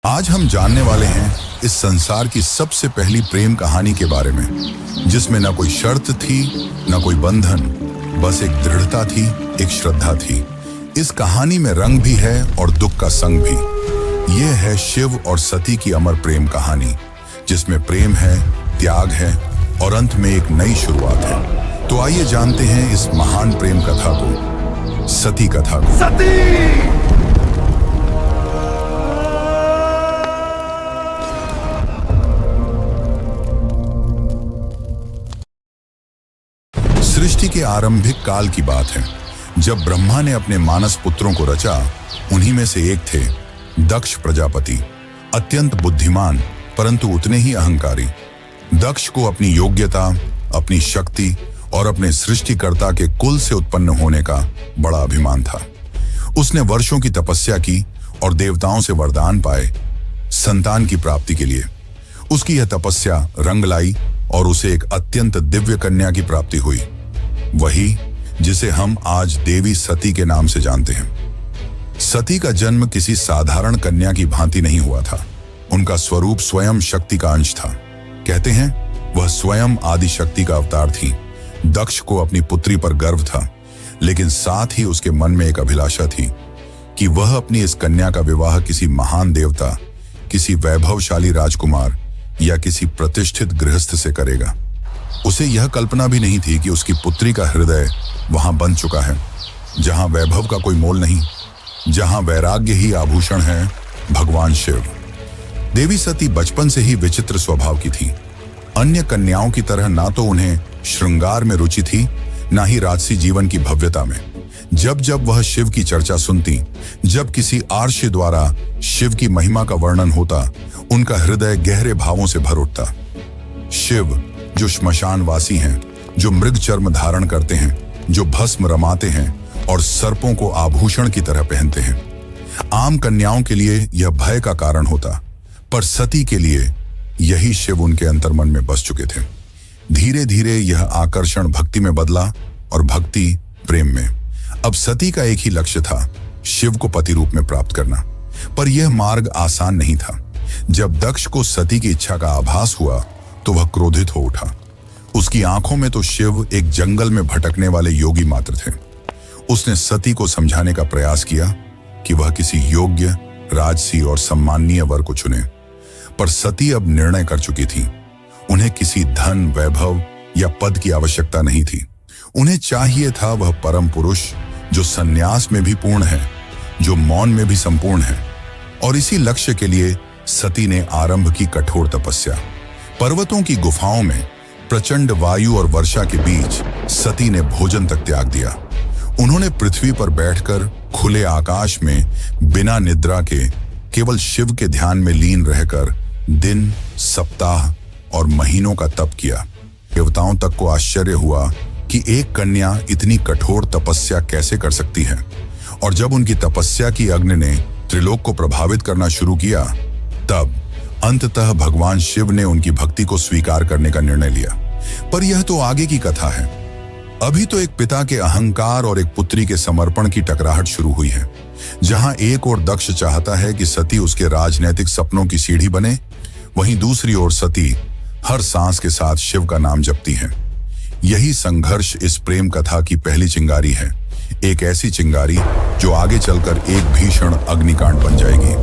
आज हम जानने वाले हैं इस संसार की सबसे पहली प्रेम कहानी के बारे में, जिसमें न कोई शर्त थी, न कोई बंधन, बस एक दृढ़ता थी, एक श्रद्धा थी। इस कहानी में रंग भी है और दुख का संग भी। यह है शिव और सती की अमर प्रेम कहानी, जिसमें प्रेम है, त्याग है और अंत में एक नई शुरुआत है। तो आइए जानते हैं इस महान प्रेम कथा को, सती कथा को। सती! सृष्टि के आरंभिक काल की बात है, जब ब्रह्मा ने अपने मानस पुत्रों को रचा। उन्हीं में से एक थे दक्ष प्रजापति, अत्यंत बुद्धिमान परंतु उतने ही अहंकारी। दक्ष को अपनी योग्यता, अपनी शक्ति और अपने सृष्टिकर्ता के कुल से उत्पन्न होने का बड़ा अभिमान था। उसने वर्षों की तपस्या की और देवताओं से वरदान पाए संतान की प्राप्ति के लिए। उसकी यह तपस्या रंग लाई और उसे एक अत्यंत दिव्य कन्या की प्राप्ति हुई, वही जिसे हम आज देवी सती के नाम से जानते हैं। सती का जन्म किसी साधारण कन्या की भांति नहीं हुआ था। उनका स्वरूप स्वयं शक्ति का अंश था। कहते हैं वह स्वयं आदि शक्ति का अवतार थी। दक्ष को अपनी पुत्री पर गर्व था, लेकिन साथ ही उसके मन में एक अभिलाषा थी कि वह अपनी इस कन्या का विवाह किसी महान देवता, किसी वैभवशाली राजकुमार या किसी प्रतिष्ठित गृहस्थ से करेगा। उसे यह कल्पना भी नहीं थी कि उसकी पुत्री का हृदय वहां बन चुका है, जहां वैभव का कोई मोल नहीं, जहां वैराग्य ही आभूषण है, भगवान शिव। देवी सती बचपन से ही विचित्र स्वभाव की थी। अन्य कन्याओं की तरह ना तो उन्हें श्रृंगार में रुचि थी, ना ही राजसी जीवन की भव्यता में। जब जब वह शिव की चर्चा सुनती, जब किसी आर्षि द्वारा शिव की महिमा का वर्णन होता, उनका हृदय गहरे भावों से भर उठता। शिव जो श्मशानवासी हैं, जो मृग चर्म धारण करते हैं, जो भस्म रमाते हैं और सर्पों को आभूषण की तरह पहनते हैं। आम कन्याओं के लिए यह भय का कारण होता, पर सती के लिए यही शिव उनके अंतर्मन में बस चुके थे। धीरे धीरे यह आकर्षण भक्ति में बदला और भक्ति प्रेम में। अब सती का एक ही लक्ष्य था, शिव को पति रूप में प्राप्त करना। पर यह मार्ग आसान नहीं था। जब दक्ष को सती की इच्छा का आभास हुआ तो वह क्रोधित हो उठा। उसकी आंखों में तो शिव एक जंगल में भटकने वाले योगी मात्र थे। उसने सती को समझाने का प्रयास किया कि वह किसी योग्य, राजसी और सम्माननीय वर को चुने, पर सती अब निर्णय कर चुकी थी। उन्हें किसी धन, वैभव या पद की आवश्यकता नहीं थी। उन्हें चाहिए था वह परम पुरुष जो संन्यास में भी पूर्ण है, जो मौन में भी संपूर्ण है। और इसी लक्ष्य के लिए सती ने आरंभ की कठोर तपस्या। पर्वतों की गुफाओं में प्रचंड वायु और वर्षा के बीच सती ने भोजन तक त्याग दिया। उन्होंने पृथ्वी पर बैठकर खुले आकाश में बिना निद्रा के केवल शिव के ध्यान में लीन रहकर दिन, सप्ताह और महीनों का तप किया। देवताओं तक को आश्चर्य हुआ कि एक कन्या इतनी कठोर तपस्या कैसे कर सकती है। और जब उनकी तपस्या की अग्नि ने त्रिलोक को प्रभावित करना शुरू किया, तब अंततः भगवान शिव ने उनकी भक्ति को स्वीकार करने का निर्णय लिया। पर यह तो आगे की कथा है। अभी तो एक पिता के अहंकार और एक पुत्री के समर्पण की टकराहट शुरू हुई है। जहां एक ओर दक्ष चाहता है कि सती उसके राजनैतिक सपनों की सीढ़ी बने, वहीं दूसरी ओर सती हर सांस के साथ शिव का नाम जपती है। यही संघर्ष इस प्रेम कथा की पहली चिंगारी है, एक ऐसी चिंगारी जो आगे चलकर एक भीषण अग्निकांड बन जाएगी।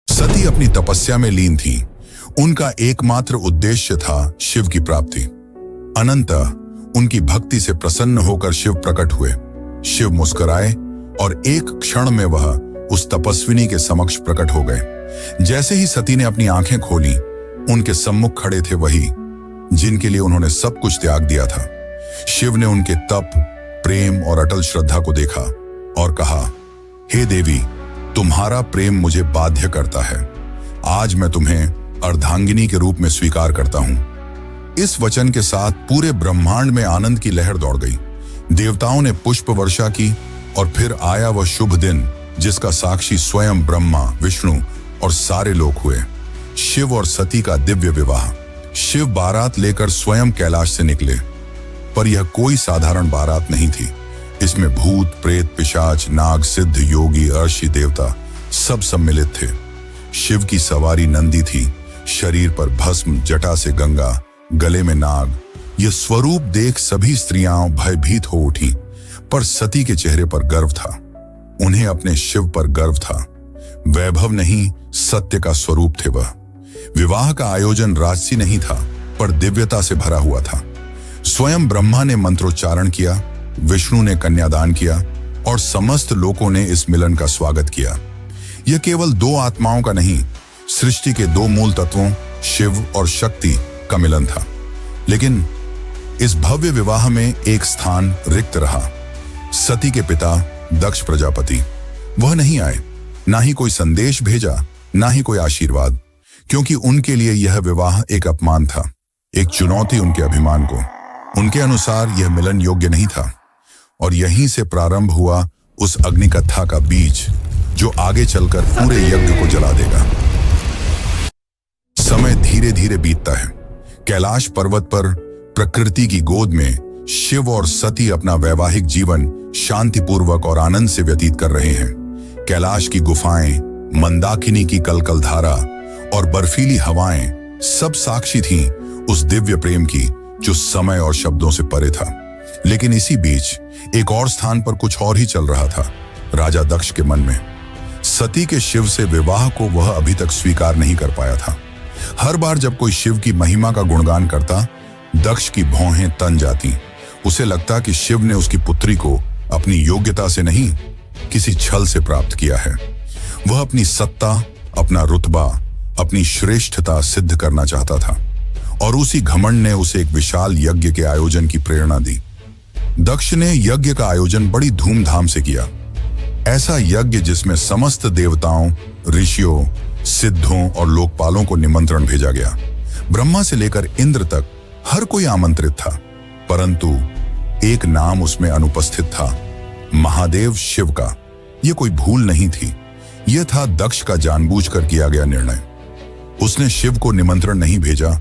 सती अपनी तपस्या में लीन थी। उनका एकमात्र उद्देश्य था शिव की प्राप्ति। अनंतः उनकी भक्ति से प्रसन्न होकर शिव प्रकट हुए। शिव मुस्कुराए और एक क्षण में वह उस तपस्विनी के समक्ष प्रकट हो गए। जैसे ही सती ने अपनी आंखें खोली, उनके सम्मुख खड़े थे वही जिनके लिए उन्होंने सब कुछ त्याग दिया था। शिव ने उनके तप, प्रेम और अटल श्रद्धा को देखा और कहा, हे देवी, तुम्हारा प्रेम मुझे बाध्य करता है। आज मैं तुम्हें अर्धांगिनी के रूप में स्वीकार करता हूं। इस वचन के साथ पूरे ब्रह्मांड में आनंद की लहर दौड़ गई। देवताओं ने पुष्प वर्षा की और फिर आया वह शुभ दिन जिसका साक्षी स्वयं ब्रह्मा, विष्णु और सारे लोक हुए। शिव और सती का दिव्य विवाह। शिव बारात लेकर स्वयं कैलाश से निकले, पर यह कोई साधारण बारात नहीं थी। इसमें भूत, प्रेत, पिशाच, नाग, सिद्ध, योगी, अर्षि, देवता सब सम्मिलित थे। शिव की सवारी नंदी थी, शरीर पर भस्म, जटा से गंगा, गले में नाग। यह स्वरूप देख सभी स्त्रियां भयभीत हो उठी, पर सती के चेहरे पर गर्व था। उन्हें अपने शिव पर गर्व था। वैभव नहीं, सत्य का स्वरूप थे वह। विवाह का आयोजन राजसी नहीं था, पर दिव्यता से भरा हुआ था। स्वयं ब्रह्मा ने मंत्रोच्चारण किया, विष्णु ने कन्यादान किया और समस्त लोगों ने इस मिलन का स्वागत किया। यह केवल दो आत्माओं का नहीं, सृष्टि के दो मूल तत्वों शिव और शक्ति का मिलन था। लेकिन इस भव्य विवाह में एक स्थान रिक्त रहा। सती के पिता दक्ष प्रजापति, वह नहीं आए। ना ही कोई संदेश भेजा, ना ही कोई आशीर्वाद, क्योंकि उनके लिए यह विवाह एक अपमान था, एक चुनौती उनके अभिमान को। उनके अनुसार यह मिलन योग्य नहीं था। और यहीं से प्रारंभ हुआ उस अग्निकथा का बीज, जो आगे चलकर पूरे यज्ञ को जला देगा। समय धीरे धीरे बीतता है। कैलाश पर्वत पर प्रकृति की गोद में शिव और सती अपना वैवाहिक जीवन शांतिपूर्वक और आनंद से व्यतीत कर रहे हैं। कैलाश की गुफाएं, मंदाकिनी की कलकल धारा और बर्फीली हवाएं सब साक्षी थीं उस दिव्य प्रेम की जो समय और शब्दों से परे था। लेकिन इसी बीच एक और स्थान पर कुछ और ही चल रहा था। राजा दक्ष के मन में सती के शिव से विवाह को वह अभी तक स्वीकार नहीं कर पाया था। हर बार जब कोई शिव की महिमा का गुणगान करता, दक्ष की भौहें तन जाती। उसे लगता कि शिव ने उसकी पुत्री को अपनी योग्यता से नहीं, किसी छल से प्राप्त किया है। वह अपनी सत्ता, अपना रुतबा, अपनी श्रेष्ठता सिद्ध करना चाहता था और उसी घमंड ने उसे एक विशाल यज्ञ के आयोजन की प्रेरणा दी। दक्ष ने यज्ञ का आयोजन बड़ी धूमधाम से किया। ऐसा यज्ञ जिसमें समस्त देवताओं, ऋषियों, सिद्धों और लोकपालों को निमंत्रण भेजा गया। ब्रह्मा से लेकर इंद्र तक हर कोई आमंत्रित था, परंतु एक नाम उसमें अनुपस्थित था, महादेव शिव का। यह कोई भूल नहीं थी, यह था दक्ष का जानबूझकर किया गया निर्णय। उसने शिव को निमंत्रण नहीं भेजा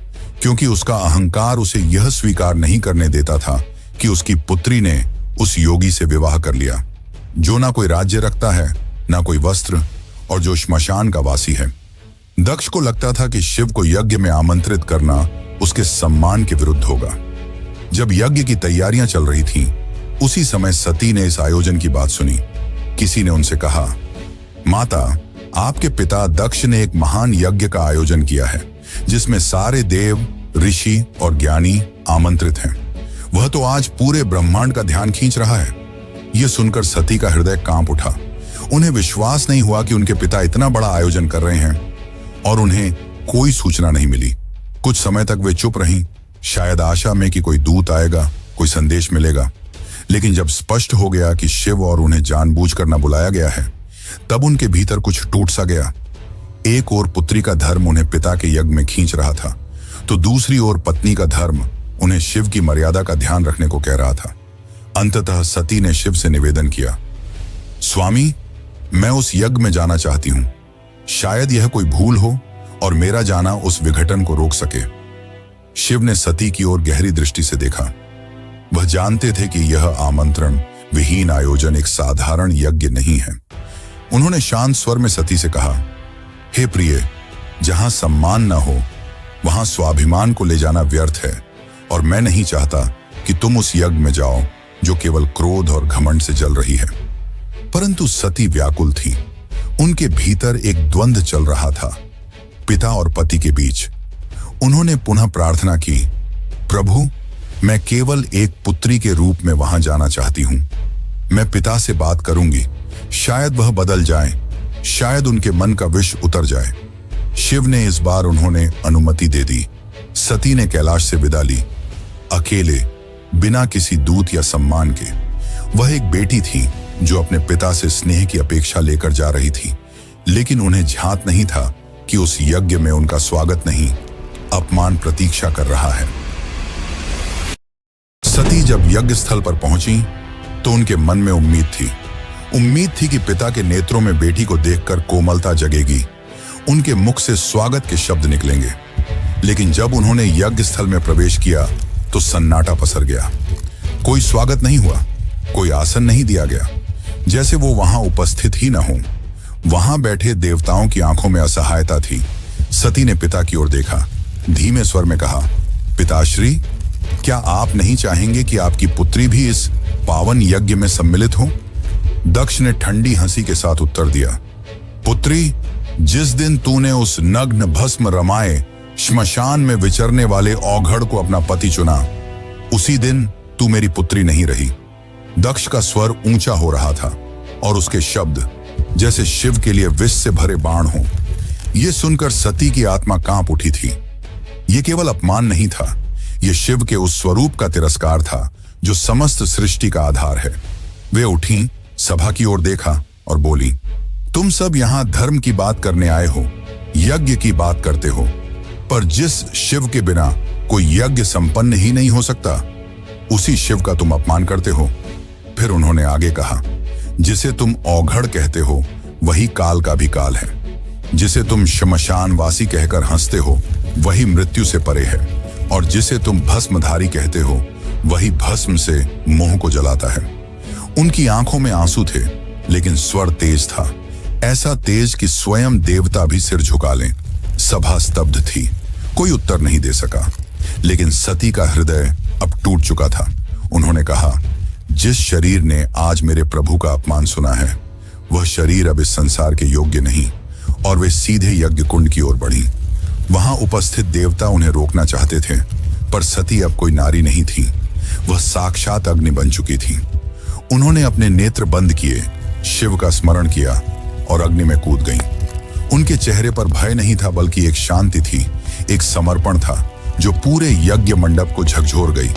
क्योंकि उसका अहंकार उसे यह स्वीकार नहीं करने देता था कि उसकी पुत्री ने उस योगी से विवाह कर लिया, जो ना कोई राज्य रखता है, ना कोई वस्त्र, और जो श्मशान का वासी है। दक्ष को लगता था कि शिव को यज्ञ में आमंत्रित करना उसके सम्मान के विरुद्ध होगा। जब यज्ञ की तैयारियां चल रही थीं, उसी समय सती ने इस आयोजन की बात सुनी। किसी ने उनसे कहा, माता, आपके पिता दक्ष ने एक महान यज्ञ का आयोजन किया है जिसमें सारे देव, ऋषि और ज्ञानी आमंत्रित हैं। वह तो आज पूरे ब्रह्मांड का ध्यान खींच रहा है। यह सुनकर सती का हृदय कांप उठा। उन्हें विश्वास नहीं हुआ कि उनके पिता इतना बड़ा आयोजन कर रहे हैं और उन्हें कोई सूचना नहीं मिली। कुछ समय तक वे चुप रहीं, शायद आशा में कि कोई दूत आएगा, कोई संदेश मिलेगा। लेकिन जब स्पष्ट हो गया कि शिव और उन्हें जानबूझकर न बुलाया गया है, तब उनके भीतर कुछ टूट सा गया। एक ओर पुत्री का धर्म उन्हें पिता के यज्ञ में खींच रहा था, तो दूसरी ओर पत्नी का धर्म उन्हें शिव की मर्यादा का ध्यान रखने को कह रहा था। अंततः सती ने शिव से निवेदन किया, स्वामी, मैं उस यज्ञ में जाना चाहती हूं। शायद यह कोई भूल हो और मेरा जाना उस विघटन को रोक सके। शिव ने सती की ओर गहरी दृष्टि से देखा। वह जानते थे कि यह आमंत्रण विहीन आयोजन एक साधारण यज्ञ नहीं है। उन्होंने शांत स्वर में सती से कहा, हे प्रिय, जहां सम्मान न हो वहां स्वाभिमान को ले जाना व्यर्थ है, और मैं नहीं चाहता कि तुम उस यज्ञ में जाओ जो केवल क्रोध और घमंड से जल रही है। परंतु सती व्याकुल थी। उनके भीतर एक द्वंद्व चल रहा था, पिता और पति के बीच। उन्होंने पुनः प्रार्थना की, प्रभु, मैं केवल एक पुत्री के रूप में वहां जाना चाहती हूं। मैं पिता से बात करूंगी, शायद वह बदल जाए, शायद उनके मन का विष उतर जाए। शिव ने इस बार उन्होंने अनुमति दे दी। सती ने कैलाश से विदा ली, अकेले, बिना किसी दूत या सम्मान के। वह एक बेटी थी जो अपने पिता से स्नेह की अपेक्षा लेकर जा रही थी, लेकिन उन्हें झांत नहीं था कि उस यज्ञ में उनका स्वागत नहीं, अपमान प्रतीक्षा कर रहा है। सती जब यज्ञ स्थल पर पहुंची तो उनके मन में उम्मीद थी कि पिता के नेत्रों में बेटी को देखकर कोमलता जगेगी, उनके मुख से स्वागत के शब्द निकलेंगे। लेकिन जब उन्होंने यज्ञ स्थल में प्रवेश किया तो सन्नाटा पसर गया। कोई स्वागत नहीं हुआ, कोई आसन नहीं दिया गया, जैसे वो वहां उपस्थित ही न हो। वहां बैठे देवताओं की आंखों में असहायता थी। सती ने पिता की ओर देखा, धीमे स्वर में कहा, पिताश्री, क्या आप नहीं चाहेंगे कि आपकी पुत्री भी इस पावन यज्ञ में सम्मिलित हो? दक्ष ने ठंडी हंसी के साथ उत्तर दिया, पुत्री, जिस दिन तूने उस नग्न भस्म रमाए श्मशान में विचरने वाले औघड़ को अपना पति चुना, उसी दिन तू मेरी पुत्री नहीं रही। दक्ष का स्वर ऊंचा हो रहा था और उसके शब्द जैसे शिव के लिए विष से भरे बाण हो। यह सुनकर सती की आत्मा कांप उठी थी। यह केवल अपमान नहीं था, यह शिव के उस स्वरूप का तिरस्कार था जो समस्त सृष्टि का आधार है। वे उठी, सभा की ओर देखा और बोली, तुम सब यहां धर्म की बात करने आए हो, यज्ञ की बात करते हो, पर जिस शिव के बिना कोई यज्ञ संपन्न ही नहीं हो सकता, उसी शिव का तुम अपमान करते हो। फिर उन्होंने आगे कहा, जिसे तुम औघड़ कहते हो वही काल का भी काल है। जिसे तुम श्मशान वासी कहकर हंसते हो वही मृत्यु से परे है, और जिसे तुम भस्मधारी कहते हो वही भस्म से मोह को जलाता है। उनकी आंखों में आंसू थे, लेकिन स्वर तेज था, ऐसा तेज कि स्वयं देवता भी सिर झुका लें। सभा स्तब्ध थी, कोई उत्तर नहीं दे सका, लेकिन सती का हृदय अब टूट चुका था। उन्होंने कहा, जिस शरीर ने आज मेरे प्रभु का अपमान सुना है, वह शरीर अब इस संसार के योग्य नहीं। और वे सीधे यज्ञ कुंड की ओर बढ़ी। वहां उपस्थित देवता उन्हें रोकना चाहते थे, पर सती अब कोई नारी नहीं थी, वह साक्षात अग्नि बन चुकी थी। उन्होंने अपने नेत्र बंद किए, शिव का स्मरण किया और अग्नि में कूद गईं। उनके चेहरे पर भय नहीं था, बल्कि एक शांति थी, एक समर्पण था जो पूरे यज्ञ मंडप को झकझोर गई।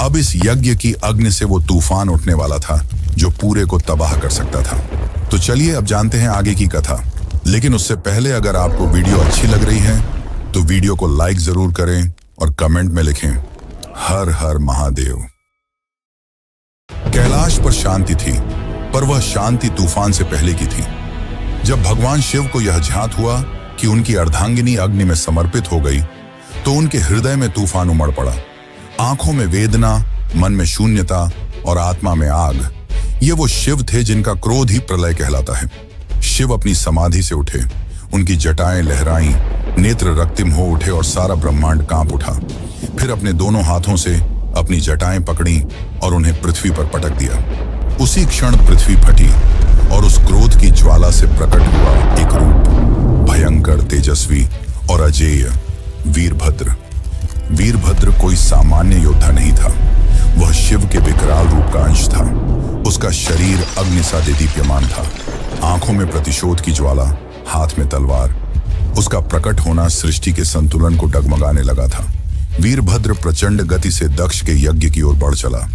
अब इस यज्ञ की अग्नि से वो तूफान उठने वाला था जो पूरे को तबाह कर सकता था। तो चलिए अब जानते हैं आगे की कथा। लेकिन उससे पहले अगर आपको वीडियो अच्छी लग रही है तो वीडियो को लाइक जरूर करें और कमेंट में लिखें, हर हर महादेव। कैलाश पर शांति थी, पर वह शांति तूफान से पहले की थी। जब भगवान शिव को यह ज्ञात हुआ कि उनकी अर्धांगिनी अग्नि में समर्पित हो गई, तो उनके हृदय में तूफान उमड़ पड़ा। आंखों में वेदना, मन में शून्यता और आत्मा में आग। ये वो शिव थे जिनका क्रोध ही प्रलय कहलाता है। शिव अपनी समाधि से उठे, उनकी जटाएं लहराईं, नेत्र रक्तिम हो उठे और सारा ब्रह्मांड कांप उठा। फिर अपने दोनों हाथों से अपनी जटाएं पकड़ी और उन्हें पृथ्वी पर पटक दिया। उसी क्षण पृथ्वी फटी और उस क्रोध की ज्वाला से प्रकट हुआ एक रूप, भयंकर, तेजस्वी और अजेय, वीरभद्र। वीरभद्र कोई सामान्य योद्धा नहीं था, वह शिव के विकराल रूप का अंश था। उसका शरीर अग्नि सा दीप्यमान था, आंखों में प्रतिशोध की ज्वाला, हाथ में तलवार। उसका प्रकट होना सृष्टि के संतुलन को डगमगाने लगा था। वीरभद्र प्रचंड गति से दक्ष के यज्ञ की ओर बढ़ चला।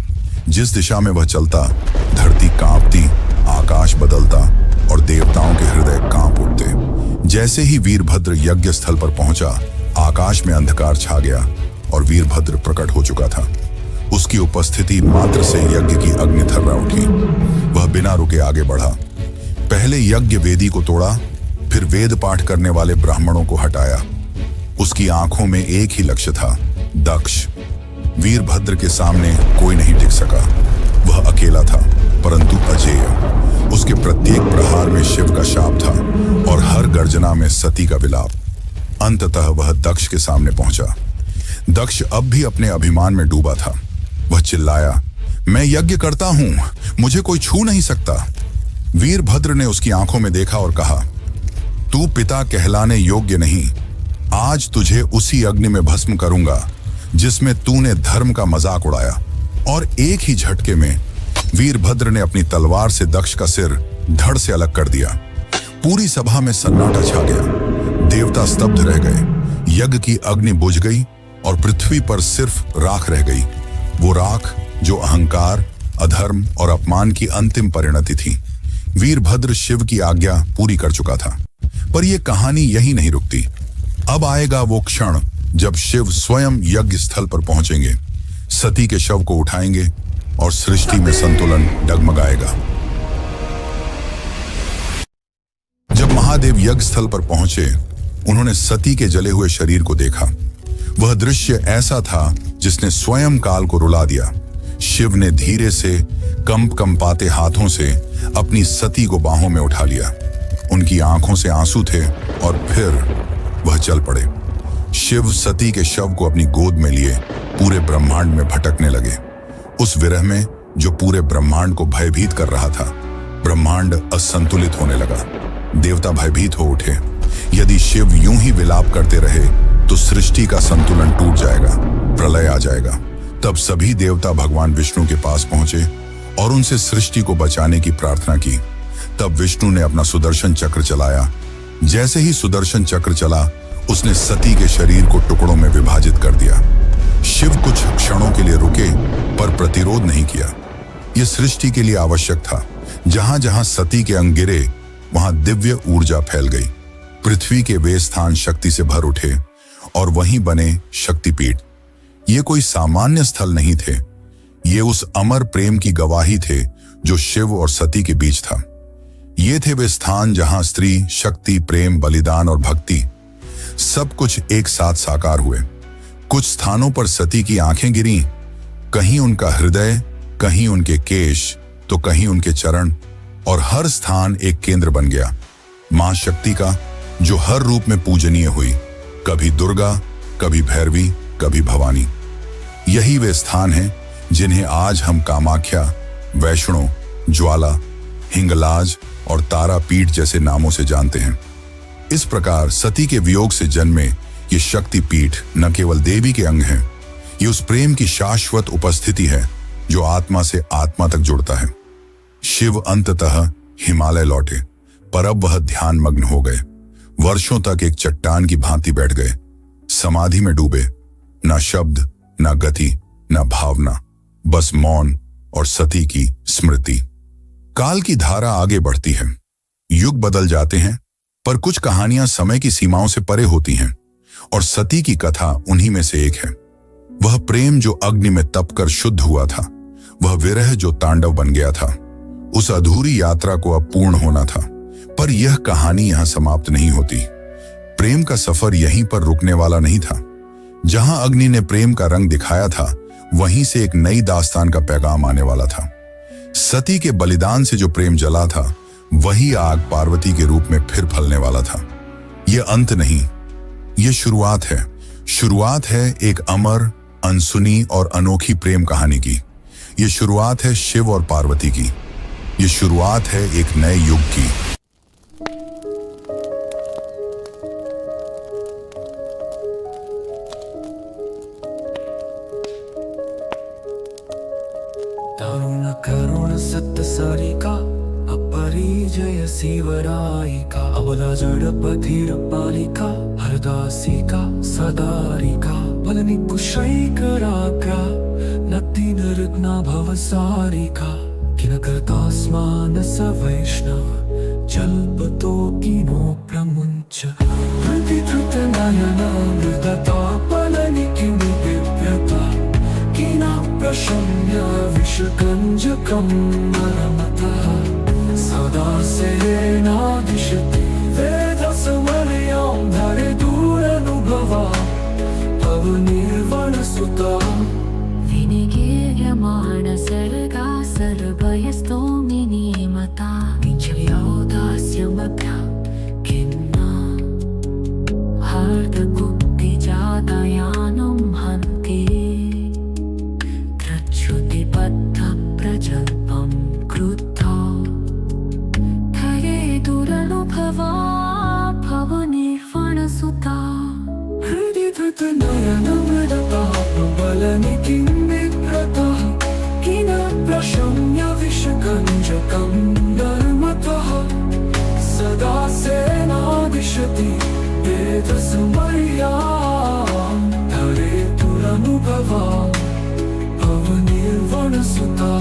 जिस दिशा में वह चलता, धरती कांपती, आकाश बदलता और देवताओं के हृदय कांप उठते। जैसे ही वीरभद्र यज्ञ स्थल पर पहुंचा, आकाश में अंधकार छा गया और वीरभद्र प्रकट हो चुका था। उसकी उपस्थिति मात्र से यज्ञ की अग्नि थर्रा उठी। वह बिना रुके आगे बढ़ा। पहले यज्ञ वेदी को तोड़ा, फिर वेद पाठ करने वाले ब्राह्मणों को हटाया। उसकी आंखों में एक ही लक्ष्य था, दक्ष। वीरभद्र के सामने कोई नहीं टिक सका। वह अकेला था, परंतु अजेय। उसके प्रत्येक प्रहार में शिव का शाप था और हर गर्जना में सती का विलाप। अंततः वह दक्ष के सामने पहुंचा। दक्ष अब भी अपने अभिमान में डूबा था। वह चिल्लाया, मैं यज्ञ करता हूं, मुझे कोई छू नहीं सकता। वीरभद्र ने उसकी आंखों में देखा और कहा, तू पिता कहलाने योग्य नहीं। आज तुझे उसी अग्नि में भस्म करूंगा जिसमें तूने धर्म का मजाक उड़ाया। और एक ही झटके में वीरभद्र ने अपनी तलवार से दक्ष का सिर धड़ से अलग कर दिया। पूरी सभा में सन्नाटा छा गया। देवता स्तब्ध रह गए। यज्ञ की अग्नि बुझ गई और पृथ्वी पर सिर्फ राख रह गई। वो राख जो अहंकार, अधर्म और अपमान की अंतिम परिणति थी। वीरभद्र शिव की आज्ञा पूरी कर चुका था, पर यह कहानी यही नहीं रुकती। अब आएगा वो क्षण जब शिव स्वयं यज्ञ स्थल पर पहुंचेंगे, सती के शव को उठाएंगे और सृष्टि में संतुलन डगमगाएगा। जब महादेव यज्ञ स्थल पर पहुंचे, उन्होंने सती के जले हुए शरीर को देखा। वह दृश्य ऐसा था जिसने स्वयं काल को रुला दिया। शिव ने धीरे से कंपाते हाथों से अपनी सती को बाहों में उठा लिया। उनकी आंखों से आंसू थे और फिर वह चल पड़े। शिव सती के शव को अपनी गोद में लिए पूरे ब्रह्मांड में भटकने लगे। उस विरह में जो पूरे ब्रह्मांड को भयभीत कर रहा था, ब्रह्मांड असंतुलित होने लगा। देवता भयभीत हो उठे। यदि शिव यूं ही विलाप करते रहे तो सृष्टि का संतुलन टूट जाएगा, प्रलय आ जाएगा। तब सभी देवता भगवान विष्णु के पास पहुंचे और उनसे सृष्टि को बचाने की प्रार्थना की। तब विष्णु ने अपना सुदर्शन चक्र चलाया। जैसे ही सुदर्शन चक्र चला, उसने सती के शरीर को टुकड़ों में विभाजित कर दिया। शिव कुछ क्षणों के लिए रुके पर प्रतिरोध नहीं किया। यह सृष्टि के लिए आवश्यक था। जहां जहां सती के अंग गिरे वहां दिव्य ऊर्जा फैल गई। पृथ्वी के वे स्थान शक्ति से भर उठे और वहीं बने शक्तिपीठ। ये कोई सामान्य स्थल नहीं थे, ये उस अमर प्रेम की गवाही थे जो शिव और सती के बीच था। ये थे वे स्थान जहां स्त्री, शक्ति, प्रेम, बलिदान और भक्ति सब कुछ एक साथ साकार हुए। कुछ स्थानों पर सती की आंखें गिरीं, कहीं उनका हृदय, कहीं उनके केश, तो कहीं उनके चरण, और हर स्थान एक केंद्र बन गया मां शक्ति का, जो हर रूप में पूजनीय हुई। कभी दुर्गा, कभी भैरवी, कभी भवानी। यही वे स्थान हैं जिन्हें आज हम कामाख्या, वैष्णो, ज्वाला, हिंगलाज और तारापीठ जैसे नामों से जानते हैं। इस प्रकार सती के वियोग से जन्मे ये शक्तिपीठ न केवल देवी के अंग हैं, ये उस प्रेम की शाश्वत उपस्थिति है जो आत्मा से आत्मा तक जुड़ता है। शिव अंततः हिमालय लौटे, पर अब वह ध्यान मग्न हो गए। वर्षों तक एक चट्टान की भांति बैठ गए, समाधि में डूबे। ना शब्द, ना गति, ना भावना, बस मौन और सती की स्मृति। काल की धारा आगे बढ़ती है, युग बदल जाते हैं, पर कुछ कहानियां समय की सीमाओं से परे होती हैं, और सती की कथा उन्हीं में से एक है। वह प्रेम जो अग्नि में तपकर शुद्ध हुआ था, वह विरह जो तांडव बन गया था। उस अधूरी यात्रा को अब पूर्ण होना था, पर यह कहानी यहां समाप्त नहीं होती। प्रेम का सफर यहीं पर रुकने वाला नहीं था। जहां अग्नि ने प्रेम का रंग दिखाया था, वहीं से एक नई दास्तान का पैगाम आने वाला था। सती के बलिदान से जो प्रेम जला था, वही आग पार्वती के रूप में फिर फलने वाला था। यह अंत नहीं, यह शुरुआत है। शुरुआत है एक अमर, अनसुनी और अनोखी प्रेम कहानी की। यह शुरुआत है शिव और पार्वती की। यह शुरुआत है एक नए युग की। दारुण करुण सत्य सारिका अपरिजय शिवरायिका अबला जड़ बधिर बालिका हरदासिका सदारिका बलनि कुशैकराग्रा नक्ति नृग्ना भवसारिका किन कर्तास्मान स वैष्णव जल्पतो किनो प्रमुञ्च हृदि धृत नयना मृदता बलनि किं दिव्यता किना प्रशम्य विषकञ्जकं नरमतः सदा सेनादिशति वेदसमर्यां धरे दूरनुभवा पवनिर्वणसुता विनिगीयमाण सर्गा सर्वयस्तोमिनी मता किञ्चव्योदास्यमभ्या किन्ना हार्दकुक्तिजातयानं हन्ति प्रजल्पं क्रुद्धो धरे दुरनुभवा भवनिर्वणसुता हृदि धृत नयनमृदता प्रबलनि किं विप्रतः किन प्रशम्य विषकञ्जकं नर्मतः सदा सेनादिशति वेदसमर्यां धरे दुरनुभवा पवनिर्वणसुता